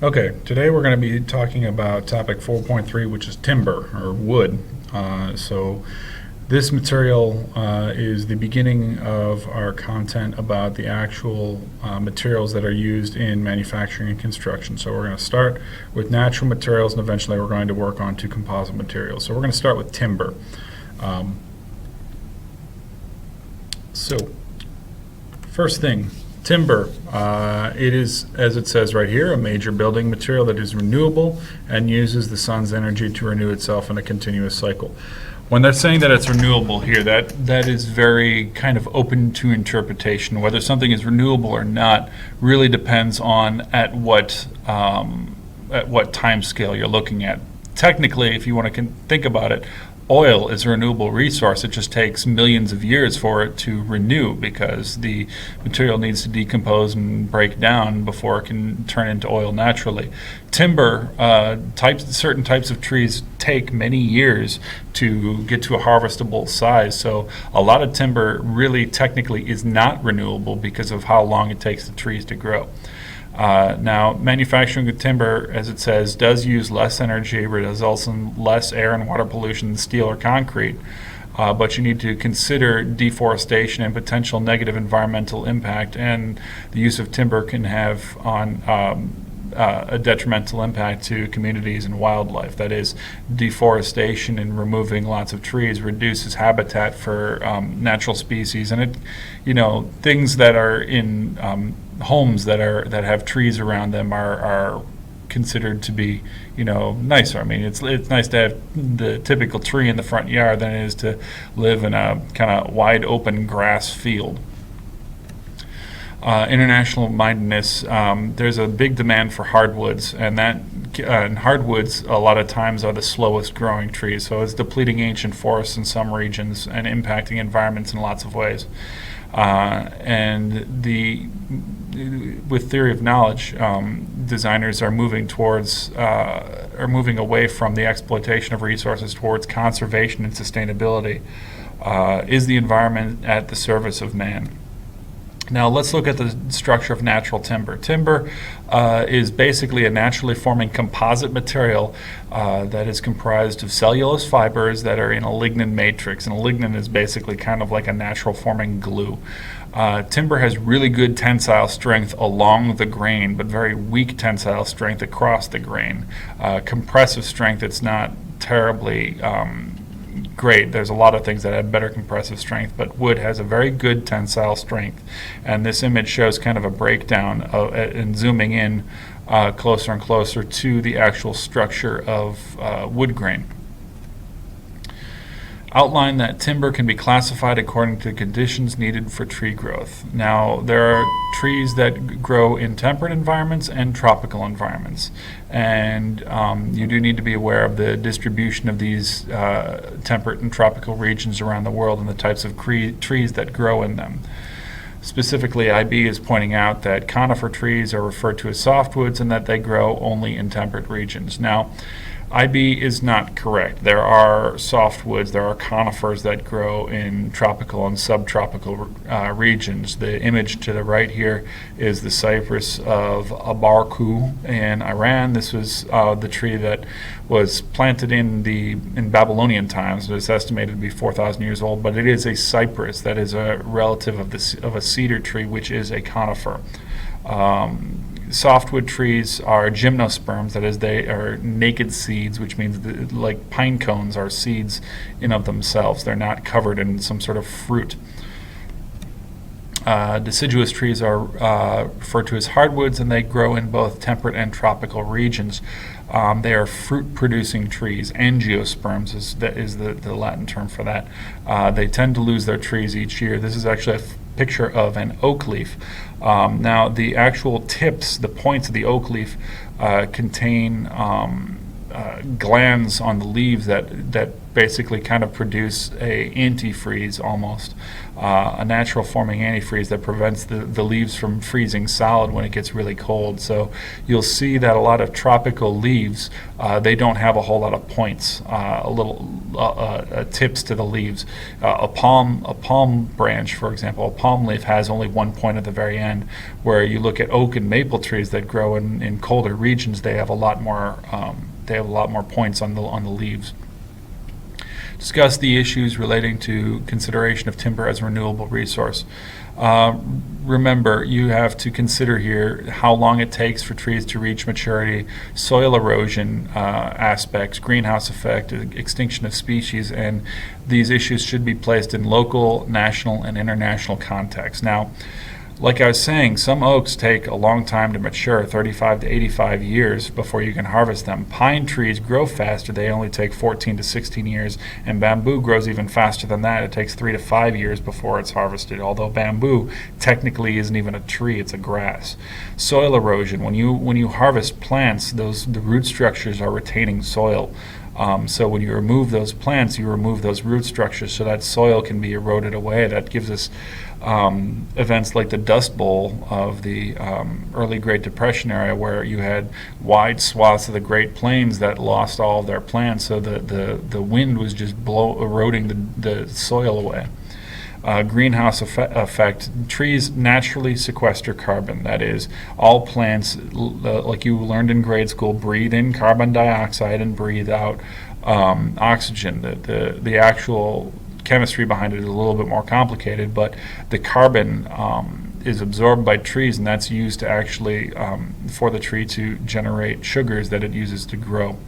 Okay, today we're going to be talking about topic 4.3, which is timber or wood. So this material is the beginning of our content about the actual materials that are used in manufacturing and construction. So we're going to start with natural materials, and eventually we're going to work on to composite materials. So we're going to start with timber. Um, so first thing, timber. It is, as it says right here, a major building material that is renewable and uses the sun's energy to renew itself in a continuous cycle. When they're saying that it's renewable here, that is very kind of open to interpretation. Whether something is renewable or not really depends on at what time scale you're looking at. Technically, if you want to think about it, oil is a renewable resource. It just takes millions of years for it to renew because the material needs to decompose and break down before it can turn into oil naturally. Timber, certain types of trees take many years to get to a harvestable size. So a lot of timber really technically is not renewable because of how long it takes the trees to grow. Now, manufacturing of timber, as it says, does use less energy, results in less air and water pollution than steel or concrete. But you need to consider deforestation and potential negative environmental impact, and the use of timber can have on a detrimental impact to communities and wildlife. That is, deforestation and removing lots of trees reduces habitat for natural species, and things that are in homes that have trees around them are considered to be nicer. I mean, it's nice to have the typical tree in the front yard than it is to live in a kind of wide open grass field. International mindedness, there's a big demand for hardwoods, and hardwoods a lot of times are the slowest growing trees, so it's depleting ancient forests in some regions and impacting environments in lots of ways. With theory of knowledge, designers are moving away from the exploitation of resources towards conservation and sustainability. Is the environment at the service of man? Now let's look at the structure of natural timber. Timber is basically a naturally forming composite material that is comprised of cellulose fibers that are in a lignin matrix, and a lignin is basically kind of like a natural forming glue. Timber has really good tensile strength along the grain, but very weak tensile strength across the grain. Compressive strength, it's not terribly great. There's a lot of things that have better compressive strength, but wood has a very good tensile strength. And this image shows kind of a breakdown and zooming in closer and closer to the actual structure of wood grain. Outline that timber can be classified according to conditions needed for tree growth. Now, there are trees that grow in temperate environments and tropical environments, and you do need to be aware of the distribution of these temperate and tropical regions around the world and the types of trees that grow in them. Specifically, IB is pointing out that conifer trees are referred to as softwoods and that they grow only in temperate regions. Now, IB is not correct. There are softwoods, there are conifers that grow in tropical and subtropical regions. The image to the right here is the cypress of Abarku in Iran. This was the tree that was planted in Babylonian times. It's estimated to be 4,000 years old, but it is a cypress that is a relative of a cedar tree, which is a conifer. Softwood trees are gymnosperms, that is, they are naked seeds, which means like pine cones are seeds in of themselves. They're not covered in some sort of fruit. Deciduous trees are referred to as hardwoods, and they grow in both temperate and tropical regions. They are fruit-producing trees. Angiosperms is the Latin term for that. They tend to lose their trees each year. This is actually a picture of an oak leaf. Now, the actual tips, the points of the oak leaf contain glands on the leaves that basically kind of produce a antifreeze almost, a natural forming antifreeze that prevents the leaves from freezing solid when it gets really cold. So you'll see that a lot of tropical leaves, they don't have a whole lot of points, tips to the leaves. A palm branch, for example, a palm leaf has only one point at the very end, where you look at oak and maple trees that grow in colder regions, they have a lot more points on the leaves. Discuss the issues relating to consideration of timber as a renewable resource. Remember, you have to consider here how long it takes for trees to reach maturity, soil erosion aspects, greenhouse effect, extinction of species, and these issues should be placed in local, national, and international context. Now, like I was saying, some oaks take a long time to mature, 35 to 85 years before you can harvest them. Pine trees grow faster, they only take 14 to 16 years, and bamboo grows even faster than that. It takes 3 to 5 years before it's harvested, although bamboo technically isn't even a tree, it's a grass. Soil erosion, when you harvest plants, the root structures are retaining soil. So when you remove those plants, you remove those root structures so that soil can be eroded away. That gives us events like the Dust Bowl of the early Great Depression era, where you had wide swaths of the Great Plains that lost all of their plants, so the wind was just eroding the soil away. Greenhouse effect. Trees naturally sequester carbon. That is, all plants, like you learned in grade school, breathe in carbon dioxide and breathe out oxygen. The actual chemistry behind it is a little bit more complicated, but the carbon is absorbed by trees, and that's used to actually for the tree to generate sugars that it uses to grow.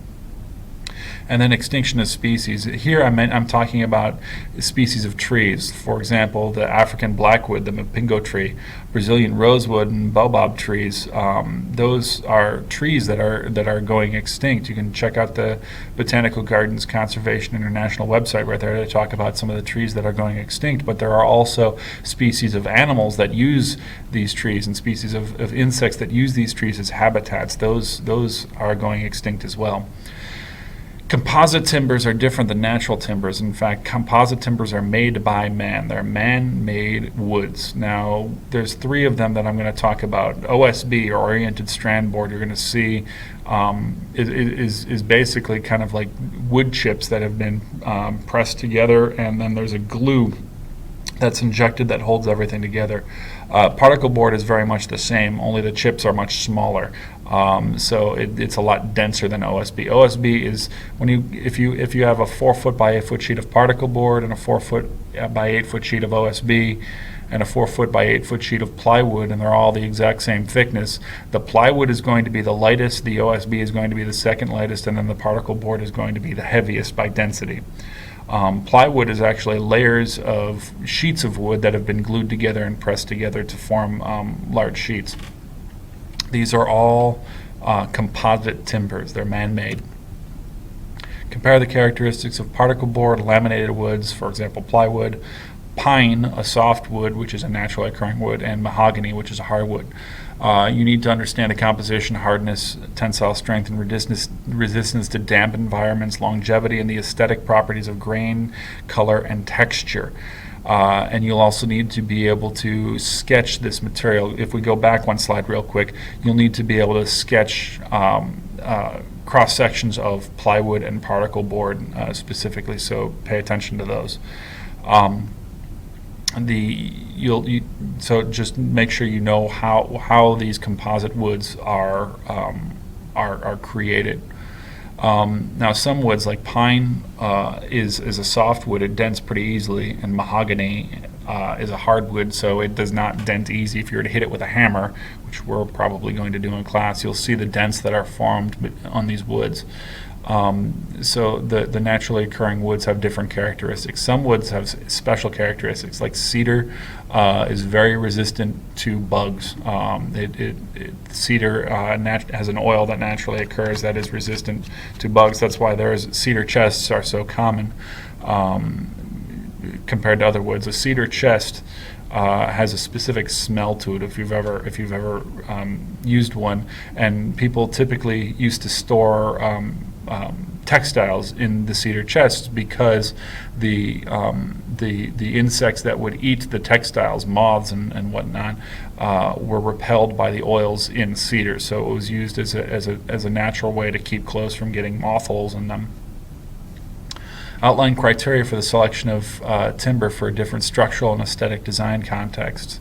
And then extinction of species. Here I'm talking about species of trees. For example, the African blackwood, the mapingo tree, Brazilian rosewood, and baobab trees. Those are trees that are going extinct. You can check out the Botanical Gardens Conservation International website right there to talk about some of the trees that are going extinct. But there are also species of animals that use these trees, and species of insects that use these trees as habitats. Those are going extinct as well. Composite timbers are different than natural timbers. In fact, composite timbers are made by man. They're man-made woods. Now, there's 3 of them that I'm going to talk about. OSB, or oriented strand board, you're going to see is basically kind of like wood chips that have been pressed together, and then there's a glue that's injected that holds everything together. Particle board is very much the same, only the chips are much smaller. So it's a lot denser than OSB. OSB is if you have a 4-foot by 8-foot sheet of particle board and a 4-foot by 8-foot sheet of OSB and a 4-foot by 8-foot sheet of plywood, and they're all the exact same thickness. The plywood is going to be the lightest, the OSB is going to be the second lightest, and then the particle board is going to be the heaviest by density. Plywood is actually layers of sheets of wood that have been glued together and pressed together to form large sheets. These are all composite timbers. They're man-made. Compare the characteristics of particle board, laminated woods, for example, plywood, pine, a soft wood, which is a naturally occurring wood, and mahogany, which is a hardwood. You need to understand the composition, hardness, tensile strength, and resistance to damp environments, longevity, and the aesthetic properties of grain, color, and texture. And you'll also need to be able to sketch this material. If we go back one slide real quick, you'll need to be able to sketch cross sections of plywood and particle board specifically, so pay attention to those. So just make sure you know how these composite woods are created. Now, some woods like pine is a soft wood; it dents pretty easily, and mahogany is a hardwood, so it does not dent easy. If you were to hit it with a hammer, which we're probably going to do in class, you'll see the dents that are formed on these woods. So the naturally occurring woods have different characteristics. Some woods have special characteristics, like cedar is very resistant to bugs. Cedar has an oil that naturally occurs that is resistant to bugs. That's why cedar chests are so common compared to other woods. A cedar chest has a specific smell to it. If you've ever used one, and people typically used to store textiles in the cedar chests because the insects that would eat the textiles, moths and whatnot, were repelled by the oils in cedar. So it was used as a natural way to keep clothes from getting moth holes in them. Outline criteria for the selection of timber for different structural and aesthetic design contexts.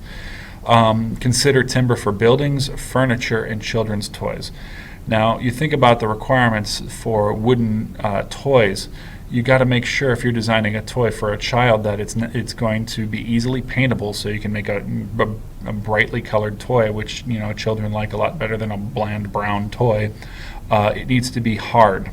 Consider timber for buildings, furniture, and children's toys. Now, you think about the requirements for wooden toys. You got to make sure if you're designing a toy for a child that it's going to be easily paintable, so you can make a brightly colored toy, which children like a lot better than a bland brown toy. It needs to be hard.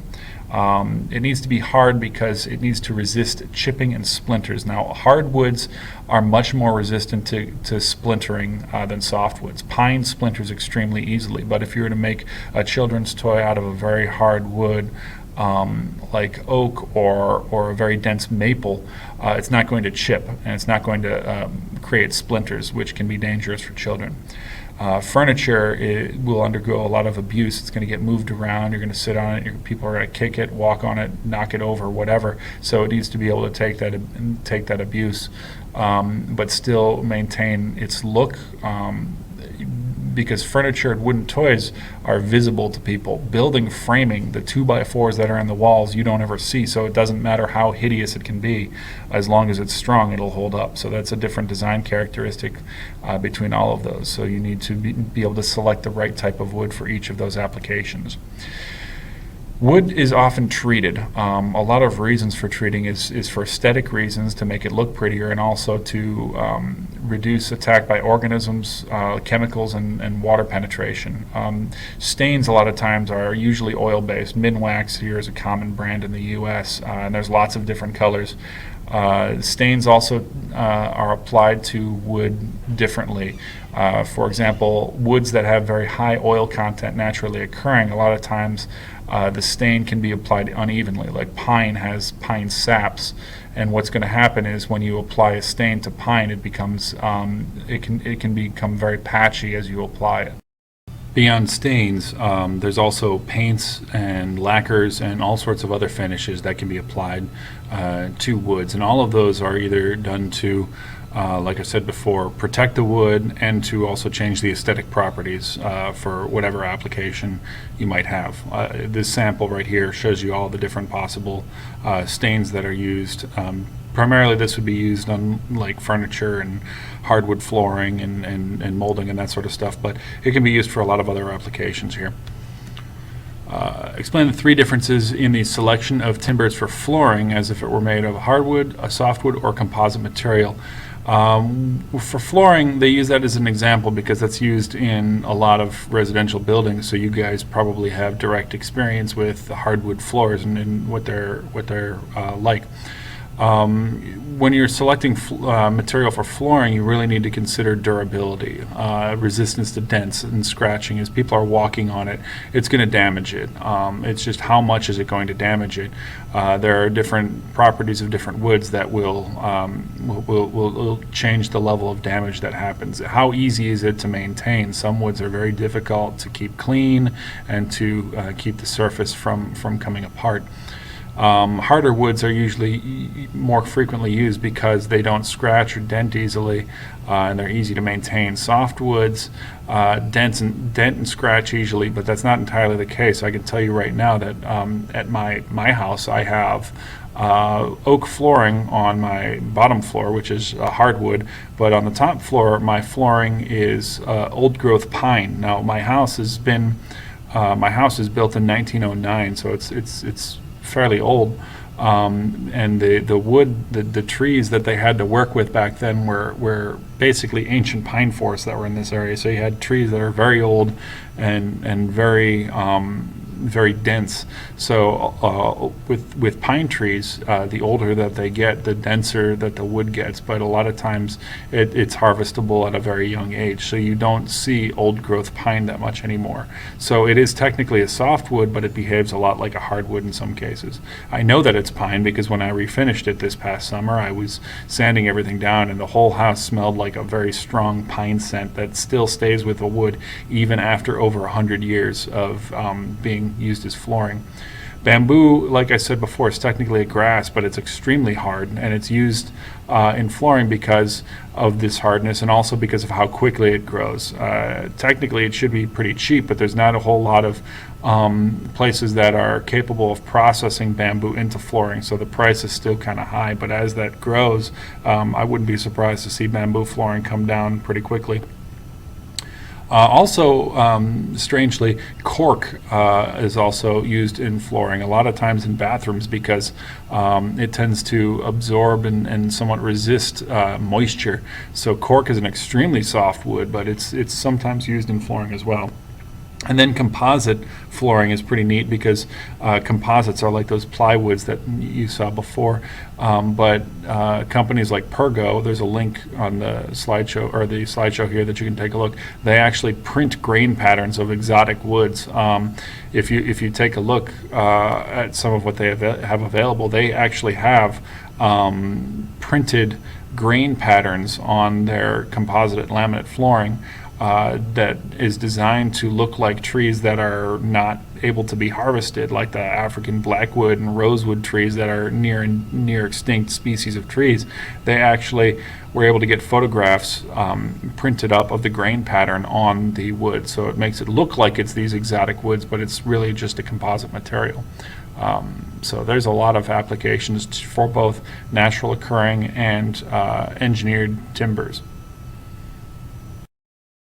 It needs to be hard because it needs to resist chipping and splinters. Now, hardwoods are much more resistant to splintering than softwoods. Pine splinters extremely easily, but if you were to make a children's toy out of a very hard wood, like oak or a very dense maple, it's not going to chip and it's not going to create splinters, which can be dangerous for children. Furniture will undergo a lot of abuse. It's going to get moved around. You're going to sit on it. People are going to kick it, walk on it, knock it over, whatever. So it needs to be able to take that abuse, but still maintain its look. Because furniture and wooden toys are visible to people. Building framing, the 2x4s that are in the walls, you don't ever see, so it doesn't matter how hideous it can be. As long as it's strong, it'll hold up. So that's a different design characteristic between all of those. So you need to be able to select the right type of wood for each of those applications. Wood is often treated. A lot of reasons for treating is for aesthetic reasons, to make it look prettier, and also to reduce attack by organisms, chemicals, and water penetration. Stains a lot of times are usually oil-based. Minwax here is a common brand in the U.S., and there's lots of different colors. Stains also are applied to wood differently. For example, woods that have very high oil content naturally occurring, a lot of times the stain can be applied unevenly. Like pine has pine saps, and what's going to happen is when you apply a stain to pine, it becomes it can become very patchy as you apply it. Beyond stains, there's also paints and lacquers and all sorts of other finishes that can be applied to woods, and all of those are either done to, like I said before, protect the wood and to also change the aesthetic properties for whatever application you might have. This sample right here shows you all the different possible stains that are used. Primarily this would be used on like furniture and hardwood flooring and molding and that sort of stuff, but it can be used for a lot of other applications here. Explain the three differences in the selection of timbers for flooring as if it were made of hardwood, a softwood, or composite material. For flooring, they use that as an example because that's used in a lot of residential buildings, so you guys probably have direct experience with the hardwood floors and what they're like. When you're selecting material for flooring, you really need to consider durability, resistance to dents and scratching. As people are walking on it, it's going to damage it. It's just how much is it going to damage it. There are different properties of different woods that will change the level of damage that happens. How easy is it to maintain? Some woods are very difficult to keep clean and to keep the surface from coming apart. Harder woods are usually more frequently used because they don't scratch or dent easily, and they're easy to maintain. Soft woods dent and scratch easily, but that's not entirely the case. I can tell you right now that at my house I have oak flooring on my bottom floor, which is hardwood, but on the top floor my flooring is old growth pine. Now my house is built in 1909, so it's fairly old, and the wood, the trees that they had to work with back then were basically ancient pine forests that were in this area. So you had trees that are very old and very dense. So with pine trees, the older that they get, the denser that the wood gets. But a lot of times it's harvestable at a very young age, so you don't see old growth pine that much anymore. So it is technically a softwood, but it behaves a lot like a hardwood in some cases. I know that it's pine because when I refinished it this past summer, I was sanding everything down, and the whole house smelled like a very strong pine scent that still stays with the wood even after over 100 years of being used as flooring. Bamboo, like I said before, is technically a grass, but it's extremely hard, and it's used in flooring because of this hardness and also because of how quickly it grows. Technically, it should be pretty cheap, but there's not a whole lot of places that are capable of processing bamboo into flooring, so the price is still kind of high. But as that grows, I wouldn't be surprised to see bamboo flooring come down pretty quickly. Strangely, cork is also used in flooring, a lot of times in bathrooms, because it tends to absorb and somewhat resist moisture. So cork is an extremely soft wood, but it's sometimes used in flooring as well. And then composite flooring is pretty neat because composites are like those plywoods that you saw before. But companies like Pergo, there's a link on the slideshow here that you can take a look. They actually print grain patterns of exotic woods. If you take a look at some of what they have available, they actually have printed grain patterns on their composite laminate flooring that is designed to look like trees that are not able to be harvested, like the African blackwood and rosewood trees that are near extinct species of trees. They actually were able to get photographs printed up of the grain pattern on the wood, so it makes it look like it's these exotic woods, but it's really just a composite material. So there's a lot of applications for both natural occurring and engineered timbers.